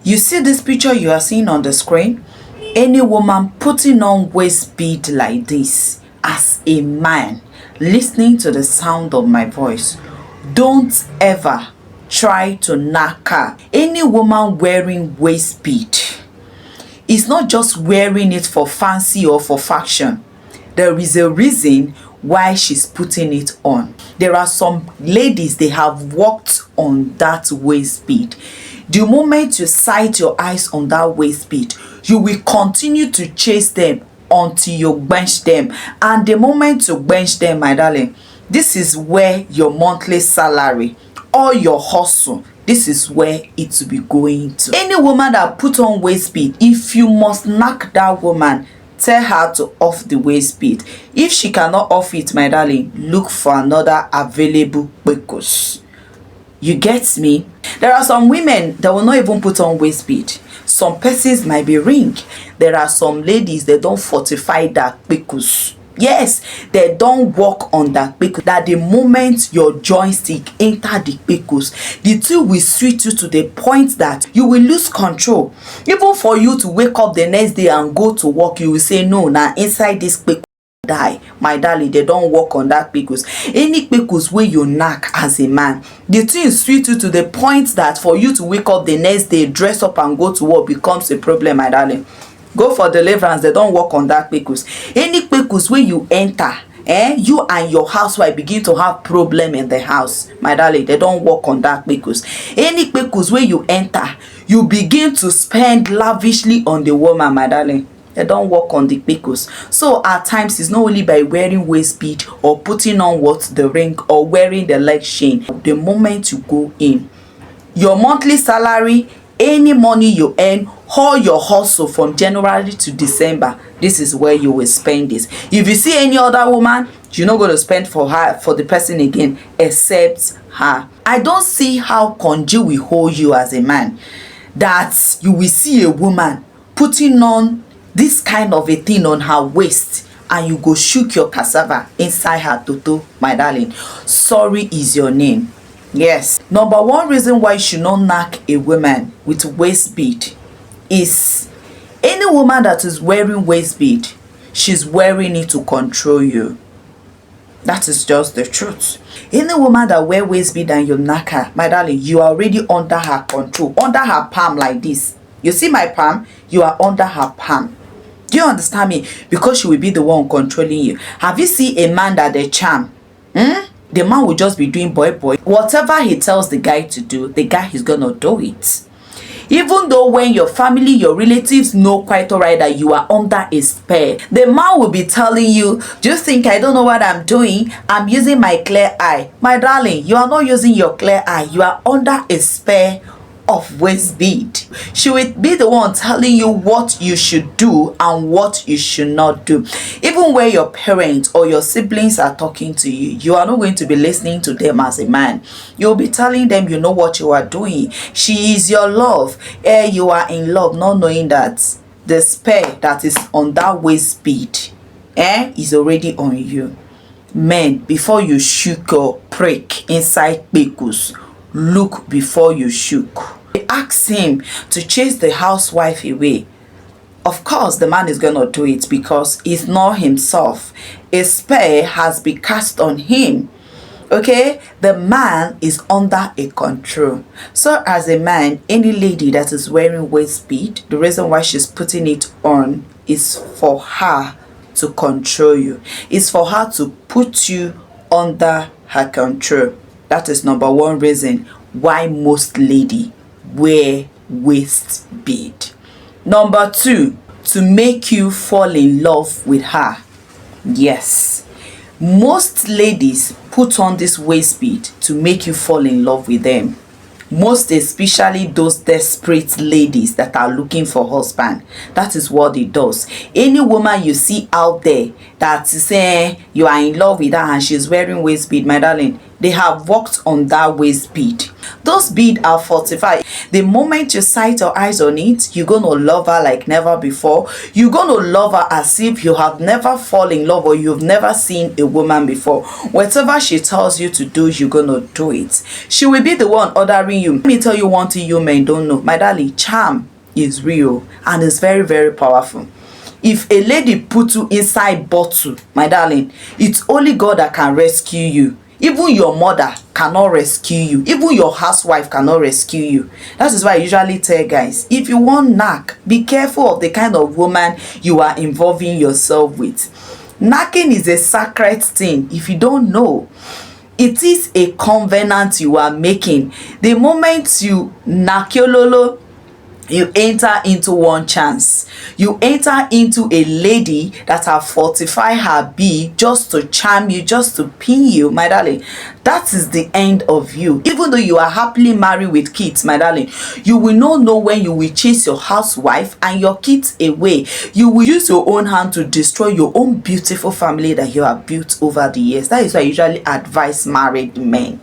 You see this picture you are seeing on the screen? Any woman putting on waist bead like this as a man listening to the sound of my voice, don't ever try to knack her. Any woman wearing waist bead is not just wearing it for fancy or for fashion. There is a reason why she's putting it on. There are some ladies, they have worked on that waist bead. The moment you sight your eyes on that waist bead, you will continue to chase them until you bench them. And the moment you bench them, my darling, this is where your monthly salary or your hustle, this is where it will be going to. Any woman that put on waist bead, if you must knack that woman, tell her to off the waist bead. If she cannot off it, my darling, look for another available kpekus. You get me? There are some women that will not even put on waist bead. Some persons might be ring. There are some ladies that don't fortify that kpekus. Yes, they don't work on that kpekus. That the moment your joystick enter the kpekus, the two will switch you to the point that you will lose control. Even for you to wake up the next day and go to work, you will say, no, now inside this kpekus die. My darling, they don't work on that kpekus. Any kpekus where you knack as a man, the thing switch you to the point that for you to wake up the next day, dress up and go to work becomes a problem, my darling. Go for deliverance, they don't work on that kpekus. Any kpekus where you enter, you and your housewife begin to have problem in the house, my darling, they don't work on that kpekus. Any kpekus where you enter, you begin to spend lavishly on the woman, my darling, they don't work on the kpekus. So at times, it's not only by wearing waist bead or putting on the ring or wearing the leg chain. The moment you go in, your monthly salary, any money you earn, all your hustle from January to December, this is where you will spend this. If you see any other woman, you're not going to spend for her, for the person again, except her. I don't see how conjugal will hold you as a man, that you will see a woman putting on this kind of a thing on her waist and you go shook your cassava inside her toto, my darling. Sorry is your name. Yes, number one reason why you should not knack a woman with waist bead is any woman that is wearing waist bead, she's wearing it to control you. That is just the truth. Any woman that wear waist bead and you knack her, my darling, you are already under her control, under her palm like this. You see my palm? You are under her palm. Do you understand me? Because she will be the one controlling you. Have you seen a man that they charm? The man will just be doing boy. Whatever he tells the guy to do, the guy is gonna do it. Even though when your family, your relatives know quite alright that you are under a spell, the man will be telling you, do you think I don't know what I'm doing? I'm using my clear eye. My darling, you are not using your clear eye. You are under a spell of waist bead. She will be the one telling you what you should do and what you should not do. Even when your parents or your siblings are talking to you, you are not going to be listening to them as a man. You'll be telling them you know what you are doing. She is your love. You are in love, not knowing that the spell that is on that waist bead is already on you. Men, before you shook or prick inside kpekus, look before you shook. Ask him to chase the housewife away. Of course, the man is gonna do it because it's not himself. A spell has been cast on him. Okay, the man is under a control. So as a man, any lady that is wearing waist bead, the reason why she's putting it on is for her to control you. It's for her to put you under her control. That is number one reason why most ladies wear waist bead. Number two, to make you fall in love with her. Yes, most ladies put on this waist bead to make you fall in love with them. Most especially those desperate ladies that are looking for husband. That is what it does. Any woman you see out there that is saying you are in love with her and she's wearing waist bead, my darling, they have worked on that waist bead. Those beads are fortified. The moment you sight your eyes on it, you're gonna love her like never before. You're gonna love her as if you have never fallen in love or you've never seen a woman before. Whatever she tells you to do, you're gonna do it. She will be the one ordering you. Let me tell you one thing you men don't know, my darling. Charm is real and is very, very powerful. If a lady put you inside bottle, my darling, it's only God that can rescue you. Even your mother cannot rescue you. Even your housewife cannot rescue you. That is why I usually tell guys, if you want knack, be careful of the kind of woman you are involving yourself with. Knacking is a sacred thing. If you don't know, it is a covenant you are making. The moment you knack your lolo, you enter into one chance. You enter into a lady that have fortified her bee just to charm you, just to pin you, my darling. That is the end of you. Even though you are happily married with kids, my darling, you will not know when you will chase your housewife and your kids away. You will use your own hand to destroy your own beautiful family that you have built over the years. That is why I usually advise married men.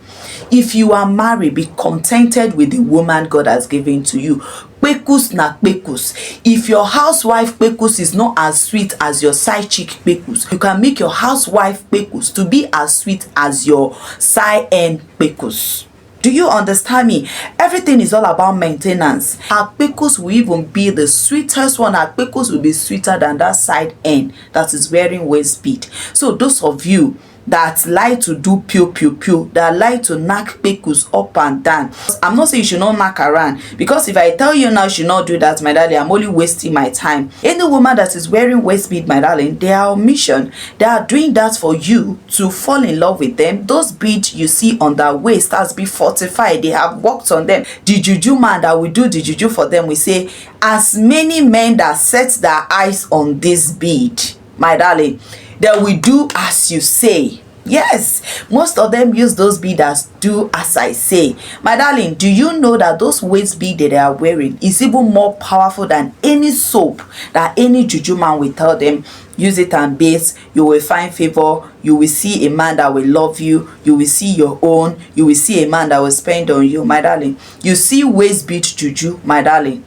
If you are married, be contented with the woman God has given to you. Kpekus na kpekus. If your housewife kpekus is not as sweet as your side chick kpekus, you can make your housewife kpekus to be as sweet as your side end kpekus. Do you understand me? Everything is all about maintenance. Our kpekus will even be the sweetest one. Our kpekus will be sweeter than that side end that is wearing waist bead. So those of you that like to do pew pew pew, that like to knack kpekus up and down, I'm not saying you should not knack around, because if I tell you now you should not do that, my darling, I'm only wasting my time. Any woman that is wearing waist bead, my darling, they are on mission. They are doing that for you to fall in love with them. Those beads you see on their waist has been fortified. They have worked on them. The juju man that will do the juju for them, we say, as many men that set their eyes on this bead, my darling, they will do as you say. Yes, most of them use those beads as do as I say. My darling, do you know that those waist beads that they are wearing is even more powerful than any soap that any juju man will tell them? Use it and bathe, you will find favor, you will see a man that will love you, you will see your own, you will see a man that will spend on you, my darling. You see waist bead juju, my darling.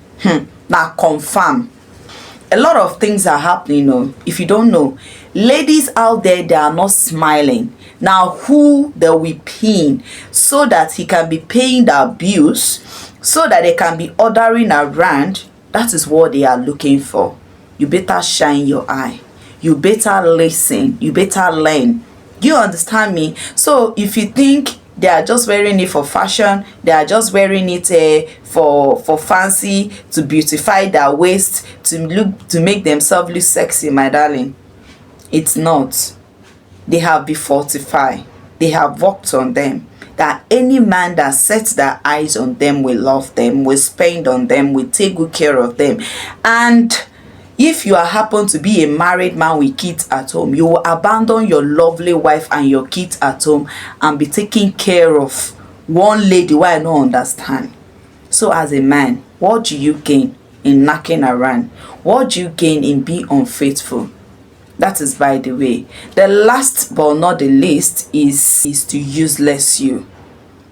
Now confirm. A lot of things are happening, no? If you don't know, ladies out there, they are not smiling. Now who they will pin so that he can be paying the abuse, so that they can be ordering around. That is what they are looking for. You better shine your eye. You better listen. You better learn. Do you understand me? So if you think they are just wearing it for fashion, they are just wearing it for fancy, to beautify their waist, to make themselves look sexy, my darling, it's not. They have been fortified. They have worked on them. That any man that sets their eyes on them will love them, will spend on them, will take good care of them. And if you happen to be a married man with kids at home, you will abandon your lovely wife and your kids at home and be taking care of one lady who I don't understand. So as a man, what do you gain in knacking around? What do you gain in being unfaithful? That is by the way. The last but not the least is to useless you.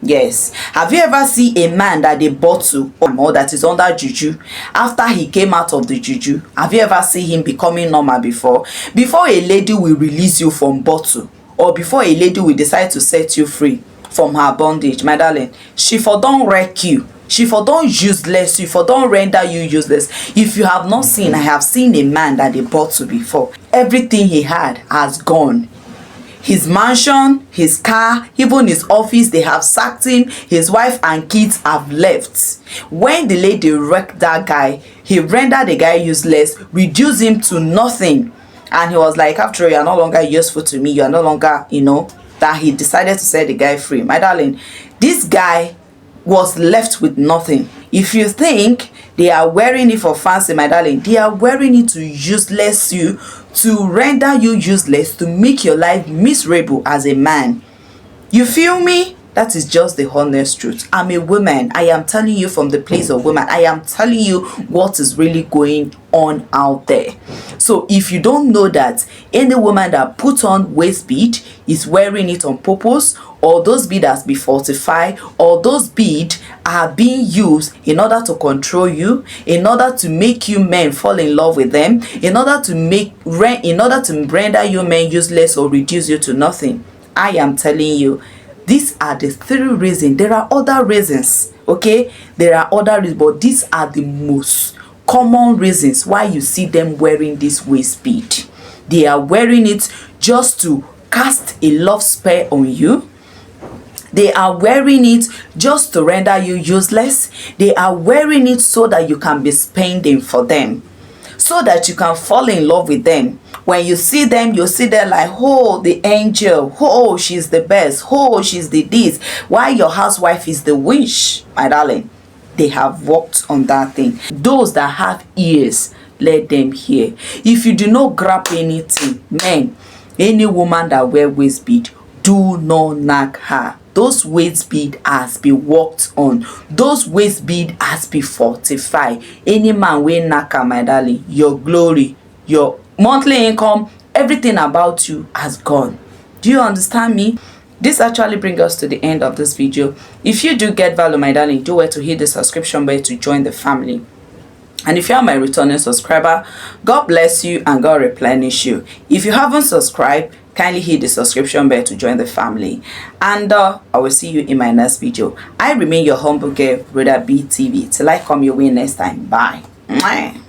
Yes. Have you ever seen a man that they bottle or that is under juju, after he came out of the juju? Have you ever seen him becoming normal before? Before a lady will release you from bottle, or before a lady will decide to set you free from her bondage, my darling, she for don't wreck you. She for don't useless you, for don't render you useless. If you have not seen, I have seen a man that they bottle before. Everything he had has gone. His mansion, his car, even his office, they have sacked him. His wife and kids have left. When the lady wrecked that guy, he rendered the guy useless, reduced him to nothing. And he was like, after all, you are no longer useful to me. You are no longer, that he decided to set the guy free. My darling, this guy was left with nothing. If you think they are wearing it for fancy, my darling, they are wearing it to useless you, to render you useless, to make your life miserable as a man. You feel me? That is just the honest truth. I'm a woman. I am telling you from the place of woman. I am telling you what is really going on out there. So if you don't know that any woman that puts on waist bead is wearing it on purpose, or those beads has been fortified, or those beads are being used in order to control you, in order to make you men fall in love with them, in order to render you men useless or reduce you to nothing. I am telling you, these are the 3 reasons. There are other reasons, okay? There are other reasons, but these are the most common reasons why you see them wearing this waist bead. They are wearing it just to cast a love spell on you. They are wearing it just to render you useless. They are wearing it so that you can be spending for them, so that you can fall in love with them. When you see them, you see them like, oh, the angel, oh, she's the best, oh, she's the this. Why your housewife is the witch, my darling. They have worked on that thing. Those that have ears, let them hear. If you do not grab anything, men, any woman that wear waist bead, do not knack her. Those waist bead has been worked on. Those waist bead has been fortified. Any man wey knack her, my darling, your glory, your monthly income, everything about you has gone. Do you understand me? This actually brings us to the end of this video. If you do get value, my darling, do well to hit the subscription bell to join the family. And if you are my returning subscriber, God bless you and God replenish you. If you haven't subscribed, kindly hit the subscription bell to join the family. And I will see you in my next video. I remain your humble girl, Rhoda-b TV. Till I come your way next time. Bye. Mwah.